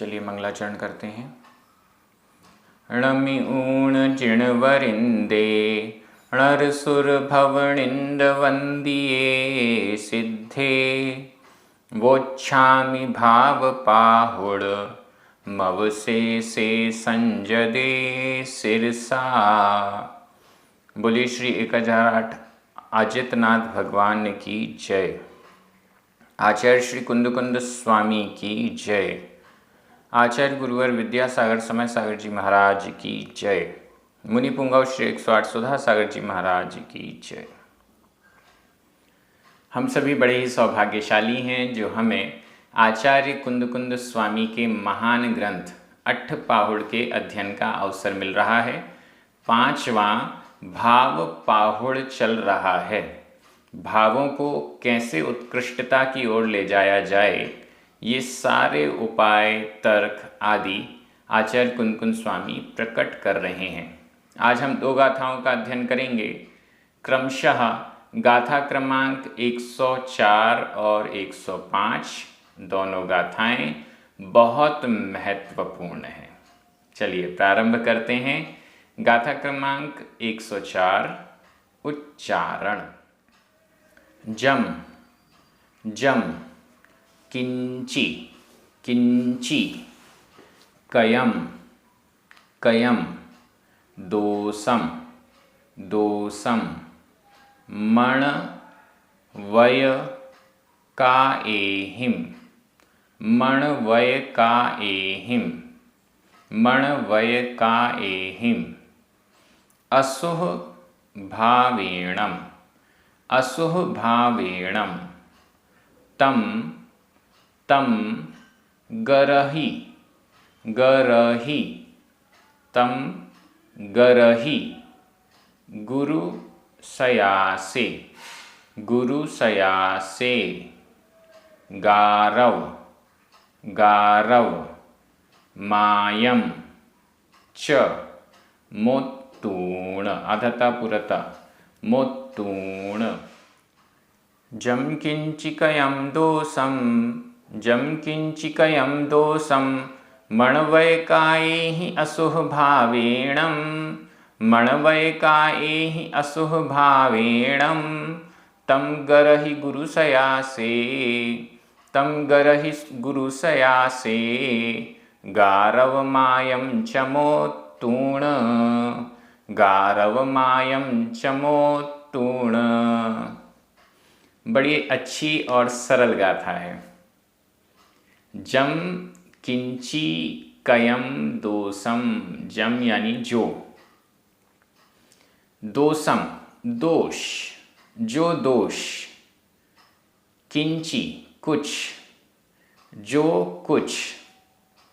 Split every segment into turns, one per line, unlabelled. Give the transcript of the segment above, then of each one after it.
चलिए मंगलाचरण करते हैं। णमि ऊण चिण वरिंदे णर सुर भवनिंद वंदिये सिद्धे वोच्छामि भाव पाहुड़ मवसे से संजदे सिरसा। बोलिए श्री 1008 अजितनाथ भगवान की जय। आचार्य श्री कुंद स्वामी की जय। आचार्य गुरुवर विद्यासागर समय सागर जी महाराज की जय। मुनि पुंगव श्री 108 सुधा सागर जी महाराज की जय। हम सभी बड़े ही सौभाग्यशाली हैं जो हमें आचार्य कुंद स्वामी के महान ग्रंथ अट्ठपाहुड़ के अध्ययन का अवसर मिल रहा है। 5वां भाव पाहुड़ चल रहा है। भावों को कैसे उत्कृष्टता की ओर ले जाया जाए, ये सारे उपाय तर्क आदि आचार्य कुंद स्वामी प्रकट कर रहे हैं। आज हम 2 गाथाओं का अध्ययन करेंगे। क्रमशः गाथा क्रमांक 104 और 105 दोनों गाथाएं बहुत महत्वपूर्ण हैं। चलिए प्रारंभ करते हैं। गाथा क्रमांक 104 उच्चारण। जम जम किंची किंची कयम कयम दोसम दोसम मण वय का एहिम मण वय का एहिम मण वय का एहिम असुह भावेणम असुह भावेणम तम तम गरहि गरहि तम गरहि गुरु सयासे गुरु सयासे गारव गारव मायम च मोत्तूण अधता पुरता मोत्तूण जम किंचिकयम दोषम जम किंचिकयम दोषम मणवयकाएहि असुह भावेणम मणवयकाएहि असुह भावेणम तम गरहि गुरुसयासे तम गरहि गुरुसयासे गारव मायम चमोत्तूण गारव मायम चमोत्तूण। बड़ी अच्छी और सरल गाथा है। जम किंची कयम दोषम, जम यानी जो, दोषम दोष, जो दोष, किंची कुछ, जो कुछ,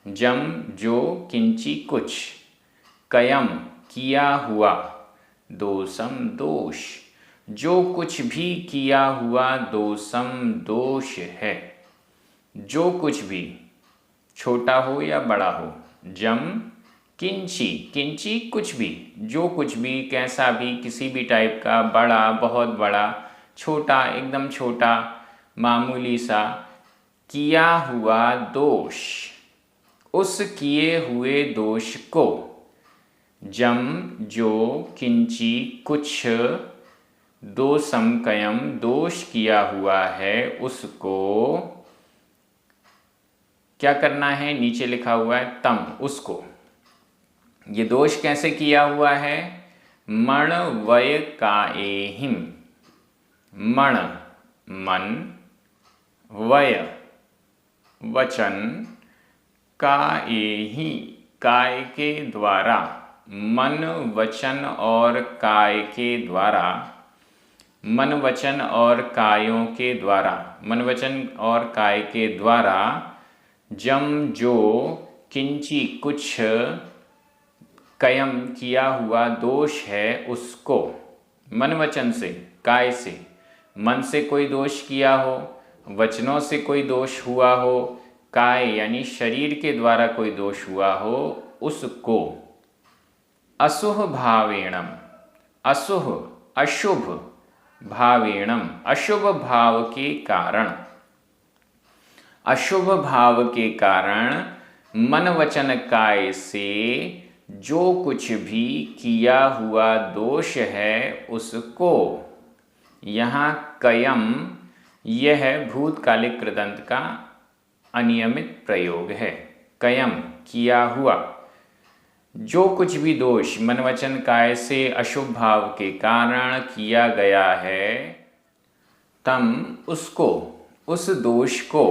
जम जो, किंची कुछ, कयम किया हुआ, दोषम दोष, जो कुछ भी किया हुआ दोषम दोष है। जो कुछ भी छोटा हो या बड़ा हो। जम किंची किंची कुछ भी, जो कुछ भी, कैसा भी, किसी भी टाइप का, बड़ा बहुत बड़ा, छोटा एकदम छोटा, मामूली सा, किया हुआ दोष, उस किए हुए दोष को। जम जो, किंची कुछ, दोषम कयम दोष किया हुआ है, उसको क्या करना है, नीचे लिखा हुआ है तम, उसको। ये दोष कैसे किया हुआ है? मण वय काएहिम, मण मन, वय वचन, काएहि काय के द्वारा, मन वचन और काय के द्वारा, मन वचन और कायों के द्वारा, मन वचन और काय के द्वारा, जम जो, किंची कुछ, कयम किया हुआ दोष है, उसको। मन वचन से, काय से, मन से कोई दोष किया हो, वचनों से कोई दोष हुआ हो, काय यानी शरीर के द्वारा कोई दोष हुआ हो, उसको। असुह भावेणम, असुह अशुभ, भावेणम अशुभ भाव के कारण, अशुभ भाव के कारण मन वचन काय से जो कुछ भी किया हुआ दोष है उसको। यहाँ कयम यह भूतकालिक कृदंत का अनियमित प्रयोग है। कयम किया हुआ, जो कुछ भी दोष मन वचन काय से अशुभ भाव के कारण किया गया है, तम उसको, उस दोष को,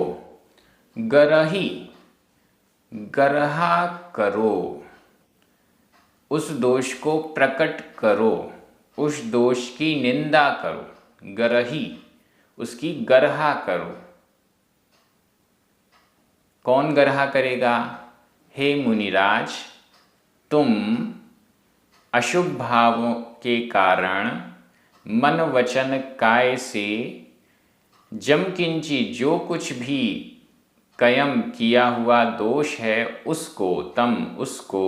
गरही गरहा करो, उस दोष को प्रकट करो, उस दोष की निंदा करो। गरही, उसकी गरहा करो। कौन गरहा करेगा? हे मुनिराज, तुम अशुभ भावों के कारण मन वचन काय से जम किंची, जो कुछ भी कयम किया हुआ दोष है उसको, तम उसको,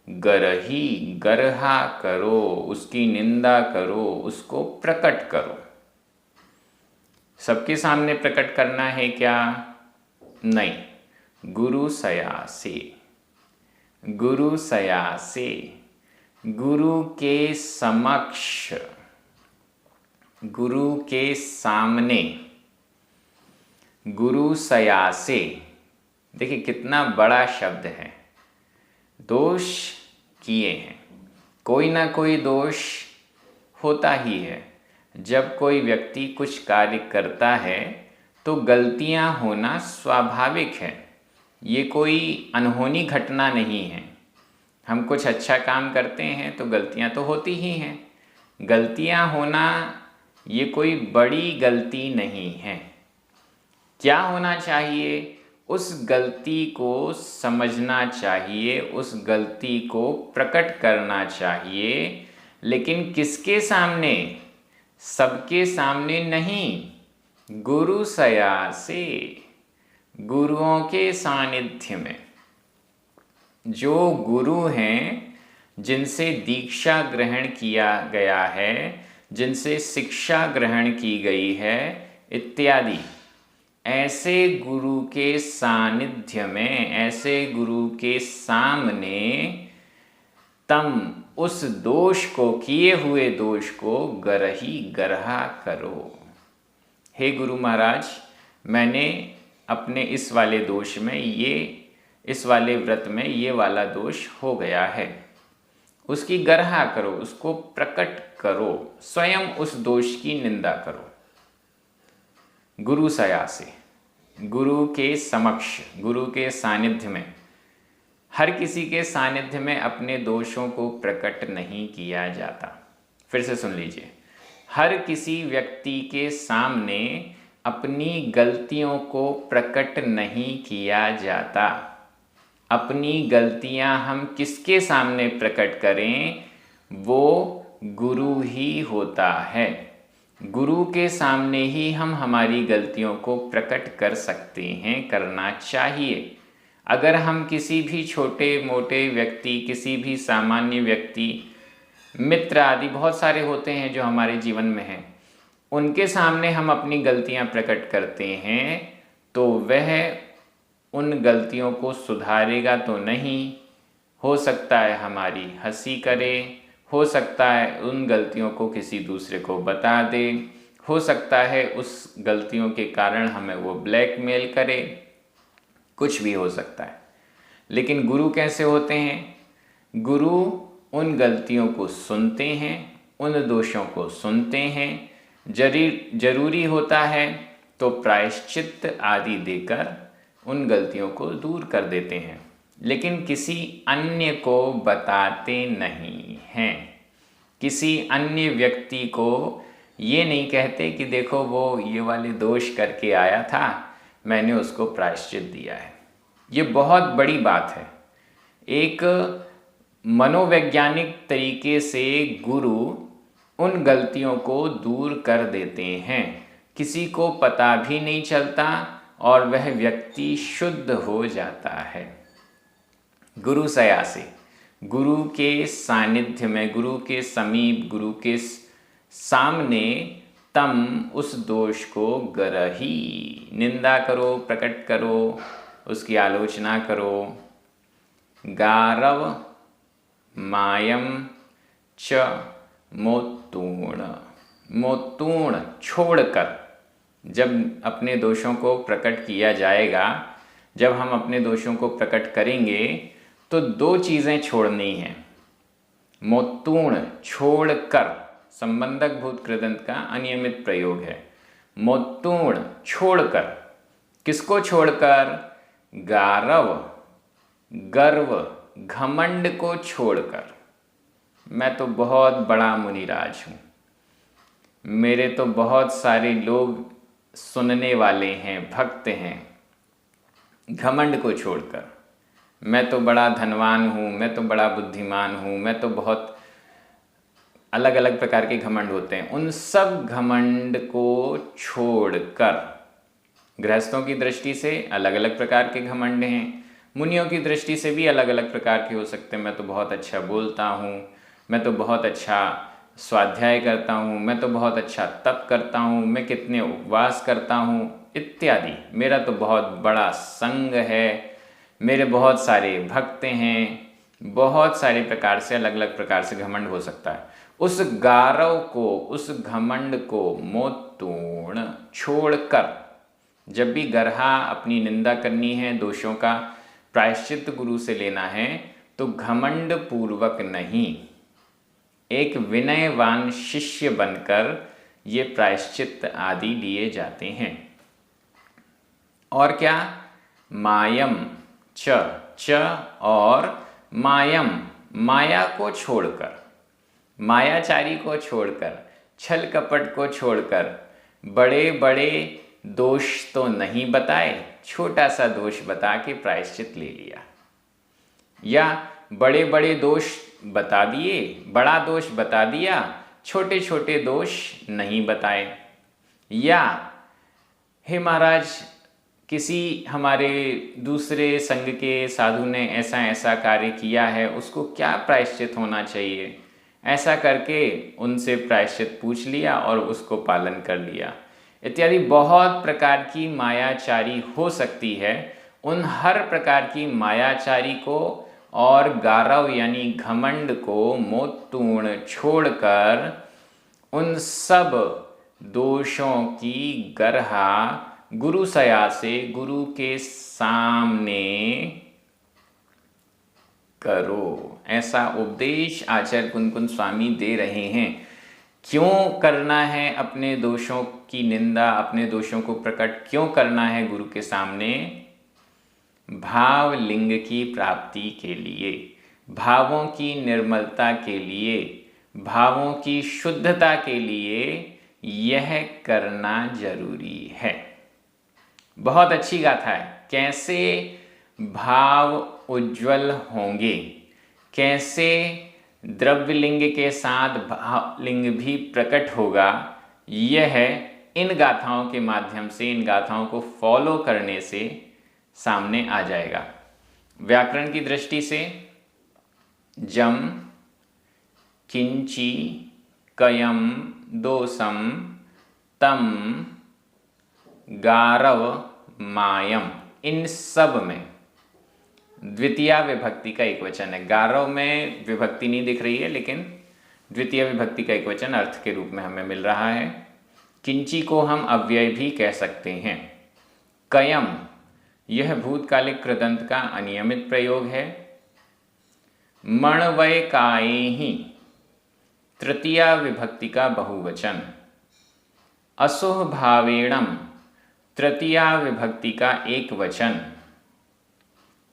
गरही गरहा करो, उसकी निंदा करो, उसको प्रकट करो। सबके सामने प्रकट करना है क्या? नहीं, गुरु सयासे, गुरु सयासे, गुरु के समक्ष, गुरु के सामने, गुरु सयासे। देखिए कितना बड़ा शब्द है। दोष किए हैं, कोई ना कोई दोष होता ही है। जब कोई व्यक्ति कुछ कार्य करता है तो गलतियां होना स्वाभाविक है। ये कोई अनहोनी घटना नहीं है। हम कुछ अच्छा काम करते हैं तो गलतियां तो होती ही हैं। गलतियां होना ये कोई बड़ी गलती नहीं है। क्या होना चाहिए? उस गलती को समझना चाहिए, उस गलती को प्रकट करना चाहिए, लेकिन किसके सामने? सबके सामने नहीं, गुरु सयासे, गुरुओं के सानिध्य में। जो गुरु हैं, जिनसे दीक्षा ग्रहण किया गया है, जिनसे शिक्षा ग्रहण की गई है इत्यादि, ऐसे गुरु के सानिध्य में, ऐसे गुरु के सामने तम उस दोष को, किए हुए दोष को गरही गरहा करो। हे गुरु महाराज, मैंने अपने इस वाले दोष में, इस वाले व्रत में ये वाला दोष हो गया है, उसकी गरहा करो, उसको प्रकट करो, स्वयं उस दोष की निंदा करो। गुरु सयासे, गुरु के समक्ष, गुरु के सानिध्य में। हर किसी के सानिध्य में अपने दोषों को प्रकट नहीं किया जाता। फिर से सुन लीजिए, हर किसी व्यक्ति के सामने अपनी गलतियों को प्रकट नहीं किया जाता। अपनी गलतियां हम किसके सामने प्रकट करें? वो गुरु ही होता है। गुरु के सामने ही हम हमारी गलतियों को प्रकट कर सकते हैं, करना चाहिए। अगर हम किसी भी छोटे मोटे व्यक्ति, किसी भी सामान्य व्यक्ति, मित्र आदि बहुत सारे होते हैं जो हमारे जीवन में हैं, उनके सामने हम अपनी गलतियां प्रकट करते हैं तो वह उन गलतियों को सुधारेगा तो नहीं। हो सकता है हमारी हंसी करे, हो सकता है उन गलतियों को किसी दूसरे को बता दे, हो सकता है उस गलतियों के कारण हमें वो ब्लैकमेल करे, कुछ भी हो सकता है। लेकिन गुरु कैसे होते हैं? गुरु उन गलतियों को सुनते हैं, उन दोषों को सुनते हैं, जरूरी होता है तो प्रायश्चित आदि देकर उन गलतियों को दूर कर देते हैं, लेकिन किसी अन्य को बताते नहीं हैं। किसी अन्य व्यक्ति को ये नहीं कहते कि देखो वो ये वाले दोष करके आया था, मैंने उसको प्रायश्चित दिया है। ये बहुत बड़ी बात है। एक मनोवैज्ञानिक तरीके से गुरु उन गलतियों को दूर कर देते हैं, किसी को पता भी नहीं चलता और वह व्यक्ति शुद्ध हो जाता है। गुरु सयासे, गुरु के सानिध्य में, गुरु के समीप, गुरु के सामने तम उस दोष को गरही, निंदा करो, प्रकट करो, उसकी आलोचना करो। गारव मायम च मोत्तूर्ण, मोत्तूर्ण छोड़कर। जब अपने दोषों को प्रकट किया जाएगा, जब हम अपने दोषों को प्रकट करेंगे तो दो चीज़ें छोड़नी हैं। मोत्तूर्ण छोड़कर, संबंधक भूत कृदंत का अनियमित प्रयोग है। मोत्तूर्ण छोड़कर, किसको छोड़कर? गारव गर्व घमंड को छोड़कर। मैं तो बहुत बड़ा मुनिराज हूँ, मेरे तो बहुत सारे लोग सुनने वाले हैं, भक्त हैं। घमंड को छोड़कर, मैं तो बड़ा धनवान हूँ, मैं तो बड़ा बुद्धिमान हूँ, मैं तो बहुत अलग अलग प्रकार के घमंड होते हैं, उन सब घमंड को छोड़कर। गृहस्थों की दृष्टि से अलग अलग प्रकार के घमंड हैं, मुनियों की दृष्टि से भी अलग अलग प्रकार के हो सकते हैं। मैं तो बहुत अच्छा बोलता हूँ, मैं तो बहुत अच्छा स्वाध्याय करता हूँ, मैं तो बहुत अच्छा तप करता हूँ, मैं कितने उपवास करता हूँ इत्यादि, मेरा तो बहुत बड़ा संग है, मेरे बहुत सारे भक्त हैं। बहुत सारे प्रकार से, अलग अलग प्रकार से घमंड हो सकता है। उस गारव को, उस घमंड को मोत्तूर्ण छोड़कर, जब भी गर्हा अपनी निंदा करनी है, दोषों का प्रायश्चित गुरु से लेना है, तो घमंड पूर्वक नहीं, एक विनयवान शिष्य बनकर ये प्रायश्चित आदि लिए जाते हैं। और क्या? मायम च और मायम, माया को छोड़कर, मायाचारी को छोड़कर, छल कपट को छोड़कर। बड़े बड़े दोष तो नहीं बताए, छोटा सा दोष बता के प्रायश्चित ले लिया, या बड़े बड़े दोष बता दिए, बड़ा दोष बता दिया, छोटे छोटे दोष नहीं बताए। या हे महाराज, किसी हमारे दूसरे संघ के साधु ने ऐसा ऐसा कार्य किया है, उसको क्या प्रायश्चित होना चाहिए, ऐसा करके उनसे प्रायश्चित पूछ लिया और उसको पालन कर लिया इत्यादि। बहुत प्रकार की मायाचारी हो सकती है। उन हर प्रकार की मायाचारी को और गारव यानी घमंड को मोत्तूर्ण छोड़कर उन सब दोषों की गर्हा गुरु सया से गुरु के सामने करो, ऐसा उपदेश आचार्य कुनकुन स्वामी दे रहे हैं। क्यों करना है अपने दोषों की निंदा, अपने दोषों को प्रकट क्यों करना है गुरु के सामने? भाव लिंग की प्राप्ति के लिए, भावों की निर्मलता के लिए, भावों की शुद्धता के लिए यह करना जरूरी है। बहुत अच्छी गाथा है। कैसे भाव उज्जवल होंगे, कैसे द्रव्य लिंग के साथ भाव लिंग भी प्रकट होगा, यह इन गाथाओं के माध्यम से, इन गाथाओं को फॉलो करने से सामने आ जाएगा। व्याकरण की दृष्टि से जम, किंची, कयम, दोसम, तम, गारव, मायम, इन सब में द्वितीया विभक्ति का एक वचन है। गारव में विभक्ति नहीं दिख रही है, लेकिन द्वितीय विभक्ति का एक वचन अर्थ के रूप में हमें मिल रहा है। किंची को हम अव्यय भी कह सकते हैं। कयम, यह भूतकालिक कृदंत का अनियमित प्रयोग है। मणवयकायेहि, तृतीया विभक्ति का बहुवचन। असुह भावेणम, तृतीया विभक्ति का एक वचन।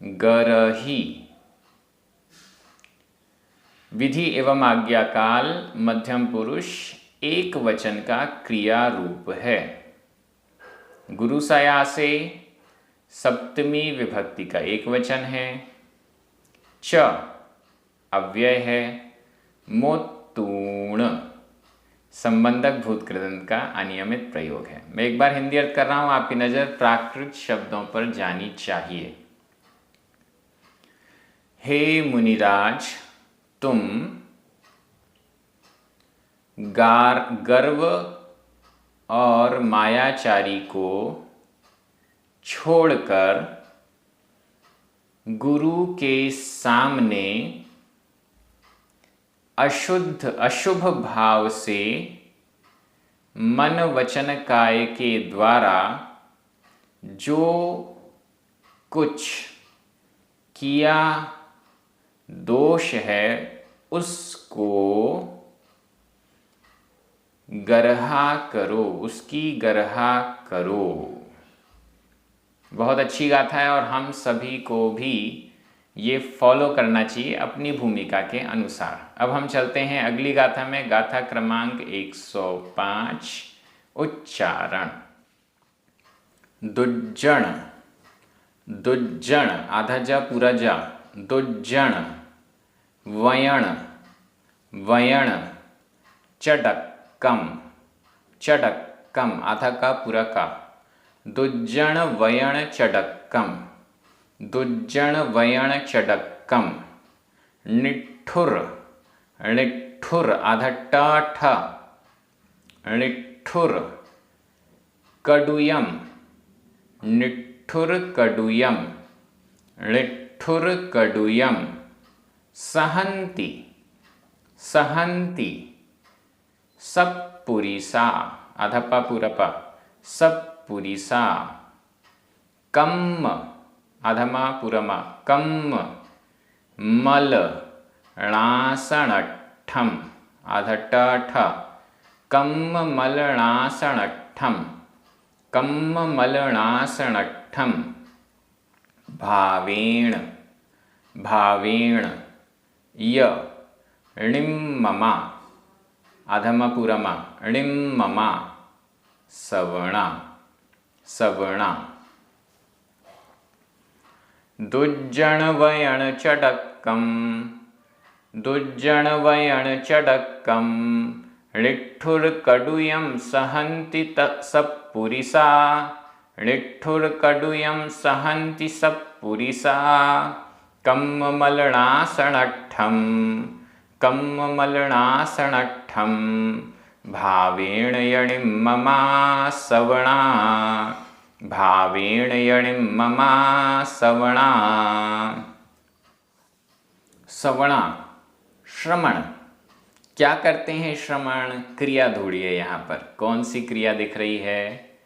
गरही, विधि एवं आज्ञा काल मध्यम पुरुष एक वचन का क्रिया रूप है। गुरु सया से सप्तमी विभक्ति का एक वचन है। च अव्यय है। मोत्तूर्ण संबंधक भूत कृदंत का अनियमित प्रयोग है। मैं एक बार हिंदी अर्थ कर रहा हूं, आपकी नजर प्राकृत शब्दों पर जानी चाहिए। हे मुनिराज, तुम गर्व और मायाचारी को छोड़कर गुरु के सामने अशुभ भाव से मन वचन काय के द्वारा जो कुछ किया दोष है उसको गरहा करो, उसकी गरहा करो। बहुत अच्छी गाथा है और हम सभी को भी ये फॉलो करना चाहिए अपनी भूमिका के अनुसार। अब हम चलते हैं अगली गाथा में। गाथा क्रमांक 105। उच्चारण। दुज्जन, दुज्जन आधा जा पूरा जा, दुज्जन। वयण, वयण। चडक्कम, चडक्कम आधा का पूरा का, दुज्जन वयण चडक्कम, दुज्जन वयण चडक्कम। निठुर, निठुर आधा टा ठा, निठुर। कडुयम, निठुर कडुयम, निठुर कडुयम। सहन्ति, सहन्ति। सप्पुरिसा आधा पा पूरा पा, सप्पुरिसा। कम्म आधा मा पूरा मा, कम्म। मल णासणट्ठम आधा ट ठ, कम्म मलणासणट्ठम, कम्म मलणासणट्ठम। भावेण, भावेण। य णिम्ममा आधा मा पूरा मा, णिम्ममा। सवणा, सवणा। दुज्जन वयण चडक्कम, दुज्जन वयण चडक्कम। निठुर कडुयम सहन्ति सप्पुरिसा, निठुर कडुयम सहन्ति सप्पुरिसा। कम्म मलणासणट्ठम, कम्म मलणासणट्ठम। भावेण यणिम्ममा सवणा, भावेण यणिम्ममा सवणा। सवणा श्रमण। क्या करते हैं श्रमण? क्रिया ढूंढिए यहाँ पर। कौन सी क्रिया दिख रही है?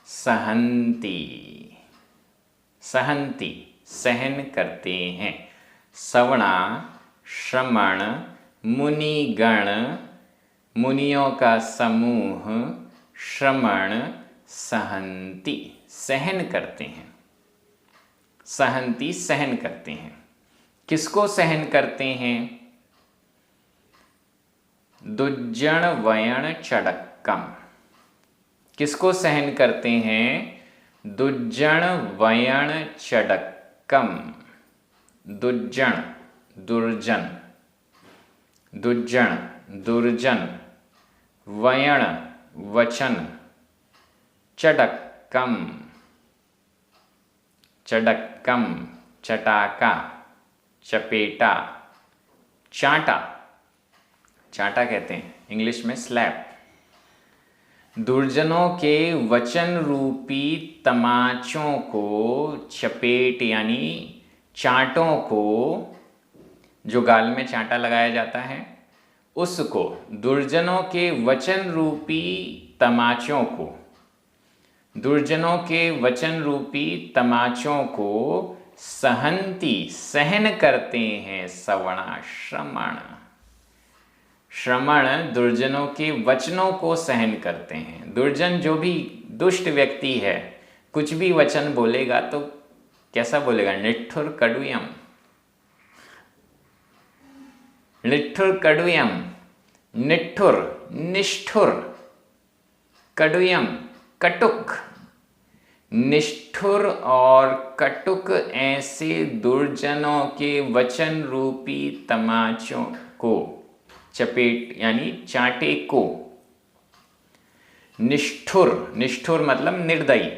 सहन्ति, सहन्ति सहन करते हैं। सवणा श्रमण, मुनिगण मुनियों का समूह, श्रमण सहन्ति सहन करते हैं। सहन्ति सहन करते हैं। किसको सहन करते हैं? दुज्जन वयण चडक्कम। किसको सहन करते हैं? दुज्जन वयण चडक्कम। दुज्जन दुर्जन, दुज्जन दुर्जन। वयण वचन, चडक्कम, चडक्कम चटाका, चपेटा। चांटा, चांटा कहते हैं इंग्लिश में स्लैप। दुर्जनों के वचन रूपी तमाचों को चपेट यानी चांटों को, जो गाल में चांटा लगाया जाता है उसको, दुर्जनों के वचन रूपी तमाचों को, दुर्जनों के वचन रूपी तमाचों को सहन्ति सहन करते हैं। सवणा श्रमण, श्रमण दुर्जनों के वचनों को सहन करते हैं। दुर्जन जो भी दुष्ट व्यक्ति है, कुछ भी वचन बोलेगा तो कैसा बोलेगा? निठुर कडुयम, निठुर कडुयम। निठुर निष्ठुर, कडुयम कटुक। निष्ठुर और कटुक ऐसे दुर्जनों के वचन रूपी तमाचों को, चपेट यानी चांटे को। निष्ठुर, निष्ठुर मतलब निर्दयी,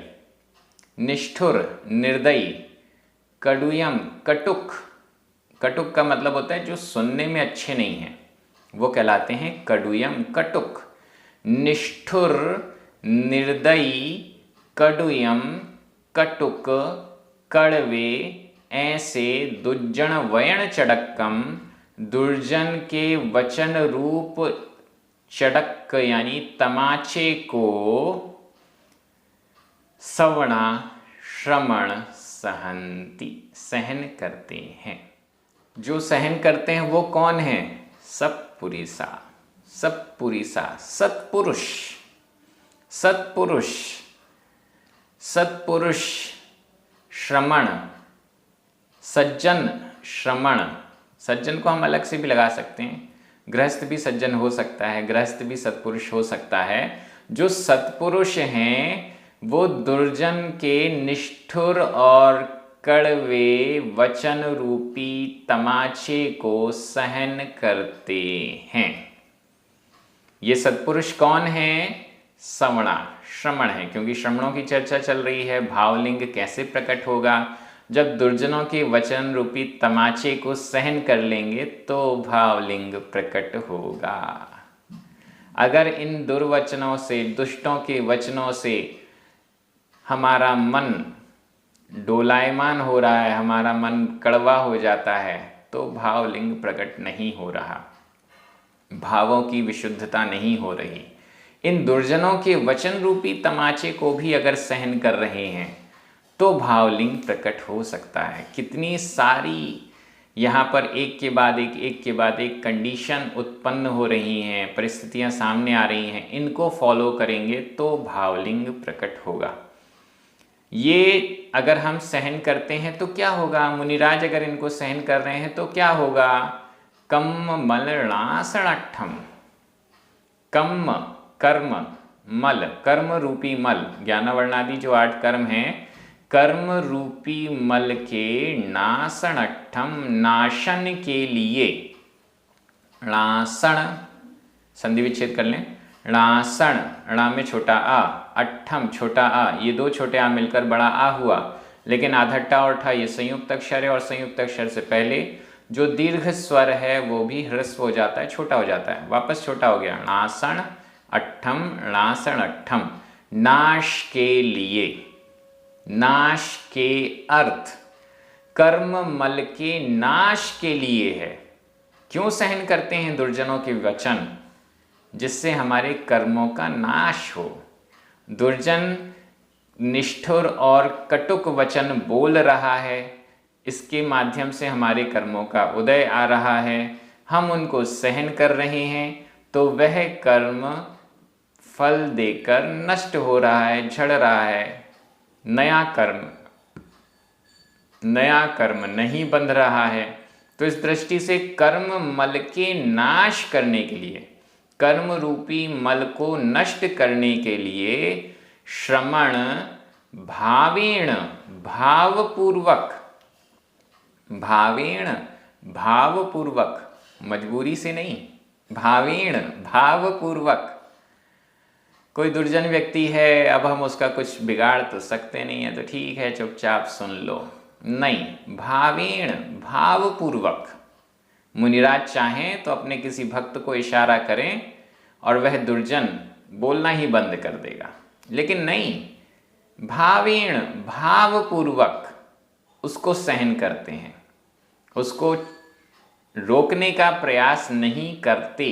निष्ठुर निर्दयी। कडुयम कटुक, कटुक का मतलब होता है जो सुनने में अच्छे नहीं हैं, वो कहलाते हैं कडुयम कटुक। निष्ठुर निर्दयी, कडुयम कटुक, कड़वे ऐसे दुर्जन वयण चड़क्कम, दुर्जन के वचन रूप चड़क यानी तमाचे को सवणा श्रमण सहंती सहन करते हैं। जो सहन करते हैं वो कौन है? सत्पुरुषा, सत्पुरुषा, सत्पुरुष, सत्पुरुष, सत्पुरुष, श्रमण, सज्जन, श्रमण। सज्जन को हम अलग से भी लगा सकते हैं, गृहस्थ भी सज्जन हो सकता है, गृहस्थ भी सत्पुरुष हो सकता है। जो सत्पुरुष हैं वो दुर्जन के निष्ठुर और कड़वे वचन रूपी तमाचे को सहन करते हैं। ये सत्पुरुष कौन है? सवणा, श्रमण है, क्योंकि श्रमणों की चर्चा चल रही है। भावलिंग कैसे प्रकट होगा? जब दुर्जनों के वचन रूपी तमाचे को सहन कर लेंगे तो भावलिंग प्रकट होगा। अगर इन दुर्वचनों से, दुष्टों के वचनों से हमारा मन डोलायमान हो रहा है, हमारा मन कड़वा हो जाता है, तो भावलिंग प्रकट नहीं हो रहा, भावों की विशुद्धता नहीं हो रही। इन दुर्जनों के वचन रूपी तमाचे को भी अगर सहन कर रहे हैं तो भावलिंग प्रकट हो सकता है। कितनी सारी यहाँ पर एक के बाद एक कंडीशन उत्पन्न हो रही हैं, परिस्थितियाँ सामने आ रही हैं, इनको फॉलो करेंगे तो भावलिंग प्रकट होगा। ये अगर हम सहन करते हैं तो क्या होगा? मुनिराज अगर इनको सहन कर रहे हैं तो क्या होगा? कम्म मलणासणट्ठम, कम्म कर्म, मल कर्म रूपी मल, ज्ञानवर्णादि जो 8 कर्म हैं, कर्म रूपी मल के नासणट्ठम, नाशन के लिए, णासण संधि विच्छेद कर लें, णासण, णा में छोटा आ, अट्ठम छोटा आ, ये 2 छोटे आ मिलकर बड़ा आ हुआ, लेकिन आधट्टा और ठा ये संयुक्त अक्षर है, और संयुक्त अक्षर से पहले जो दीर्घ स्वर है वो भी ह्रस्व हो जाता है, छोटा हो जाता है, वापस छोटा हो गया। णासण अट्ठम, णासण अट्ठम, नाश के लिए। नाश के अर्थ कर्म मल के नाश के लिए है। क्यों सहन करते हैं दुर्जनों के वचन? जिससे हमारे कर्मों का नाश हो। दुर्जन निष्ठुर और कटुक वचन बोल रहा है, इसके माध्यम से हमारे कर्मों का उदय आ रहा है, हम उनको सहन कर रहे हैं, तो वह कर्म फल देकर नष्ट हो रहा है, झड़ रहा है। नया कर्म नहीं बंध रहा है। तो इस दृष्टि से कर्म मल के नाश करने के लिए, कर्म रूपी मल को नष्ट करने के लिए श्रमण भावेण, भावपूर्वक, भावेण भावपूर्वक, मजबूरी से नहीं, भावेण भावपूर्वक। कोई दुर्जन व्यक्ति है, अब हम उसका कुछ बिगाड़ तो सकते नहीं है, तो ठीक है चुपचाप सुन लो, नहीं, भावेण भावपूर्वक। मुनिराज चाहें तो अपने किसी भक्त को इशारा करें और वह दुर्जन बोलना ही बंद कर देगा, लेकिन नहीं, भावेण भावपूर्वक उसको सहन करते हैं, उसको रोकने का प्रयास नहीं करते।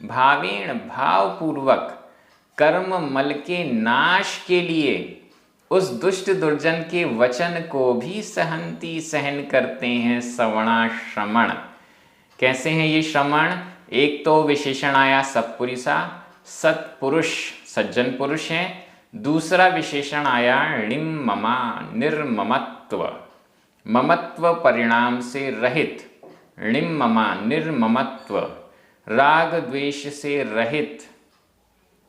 भावेण भावपूर्वक कर्म मल के नाश के लिए उस दुष्ट दुर्जन के वचन को भी सहंती सहन करते हैं सवणा श्रमण। कैसे हैं ये श्रमण? एक तो विशेषण आया सत्पुरुषा, सत्पुरुष सज्जन पुरुष हैं। दूसरा विशेषण आया णिममा, निर्ममत्व, ममत्व परिणाम से रहित, णिममा निर्ममत्व, राग द्वेष से रहित।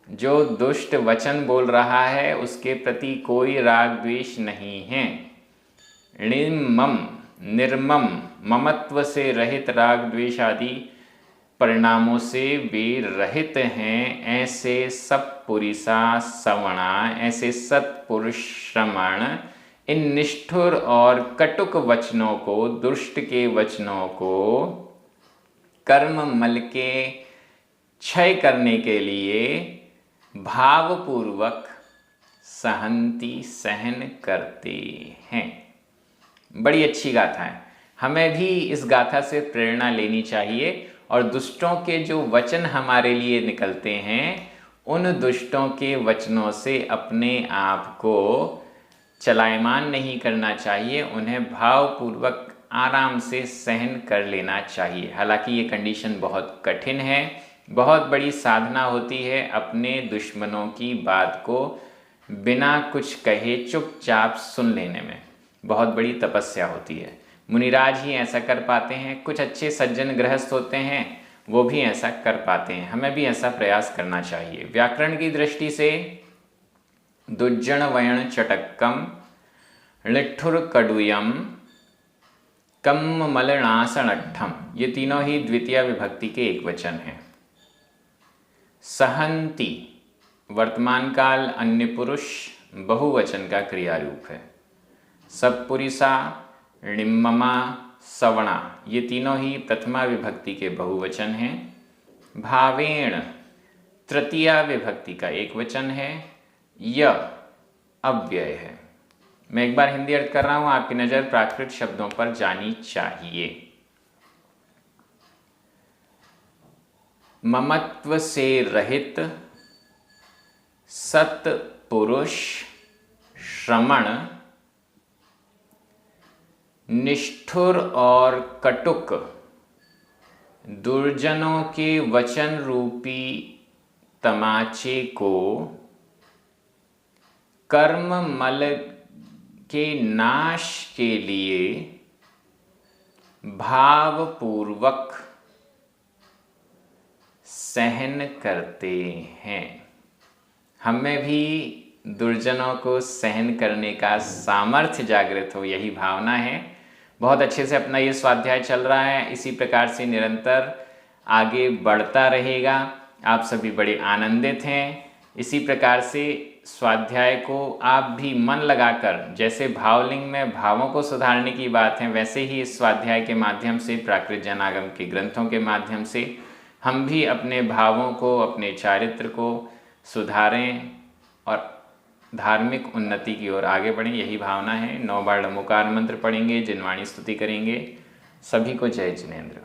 जो दुष्ट वचन बोल रहा है उसके प्रति कोई राग द्वेष नहीं है। णिमम निर्मम, ममत्व से रहित, राग द्वेष आदि परिणामों से वे रहित हैं। ऐसे सत्पुरुषा सवणा, ऐसे सत्पुरुष श्रमण इन निष्ठुर और कटुक वचनों को, दुष्ट के वचनों को कर्म मल के क्षय करने के लिए भावपूर्वक सहंती सहन करते हैं। बड़ी अच्छी गाथा है, हमें भी इस गाथा से प्रेरणा लेनी चाहिए और दुष्टों के जो वचन हमारे लिए निकलते हैं उन दुष्टों के वचनों से अपने आप को चलायमान नहीं करना चाहिए, उन्हें भावपूर्वक आराम से सहन कर लेना चाहिए। हालांकि ये कंडीशन बहुत कठिन है, बहुत बड़ी साधना होती है अपने दुश्मनों की बात को बिना कुछ कहे चुपचाप सुन लेने में, बहुत बड़ी तपस्या होती है। मुनिराज ही ऐसा कर पाते हैं, कुछ अच्छे सज्जन गृहस्थ होते हैं वो भी ऐसा कर पाते हैं, हमें भी ऐसा प्रयास करना चाहिए। व्याकरण की दृष्टि से दुज्जन वयण चटक्कम लिट्ठुर कडुयम कम मलनासनट्ठम, ये तीनों ही द्वितीय विभक्ति के एक वचन हैं। सहंती वर्तमान काल अन्य पुरुष बहुवचन का क्रिया रूप है। सत्पुरुषा णिम्ममा सवणा, ये तीनों ही प्रथमा विभक्ति के बहुवचन हैं। भावेण तृतीया विभक्ति का एक वचन है। य अव्यय है। मैं एक बार हिंदी अर्थ कर रहा हूं, आपकी नजर प्राकृत शब्दों पर जानी चाहिए। ममत्व से रहित सत्पुरुष श्रमण निष्ठुर और कटुक दुर्जनों के वचन रूपी तमाचे को कर्म मल के नाश के लिए भावपूर्वक सहन करते हैं। हमें भी दुर्जनों को सहन करने का सामर्थ्य जागृत हो, यही भावना है। बहुत अच्छे से अपना ये स्वाध्याय चल रहा है, इसी प्रकार से निरंतर आगे बढ़ता रहेगा। आप सभी बड़े आनंदित हैं। इसी प्रकार से स्वाध्याय को आप भी मन लगाकर, जैसे भावलिंग में भावों को सुधारने की बात है, वैसे ही इस स्वाध्याय के माध्यम से, प्राकृत जनागम के ग्रंथों के माध्यम से हम भी अपने भावों को, अपने चारित्र को सुधारें और धार्मिक उन्नति की ओर आगे बढ़ें, यही भावना है। 9 बार नमोकार मंत्र पढ़ेंगे, जिनवाणी स्तुति करेंगे। सभी को जय जिनेंद्र।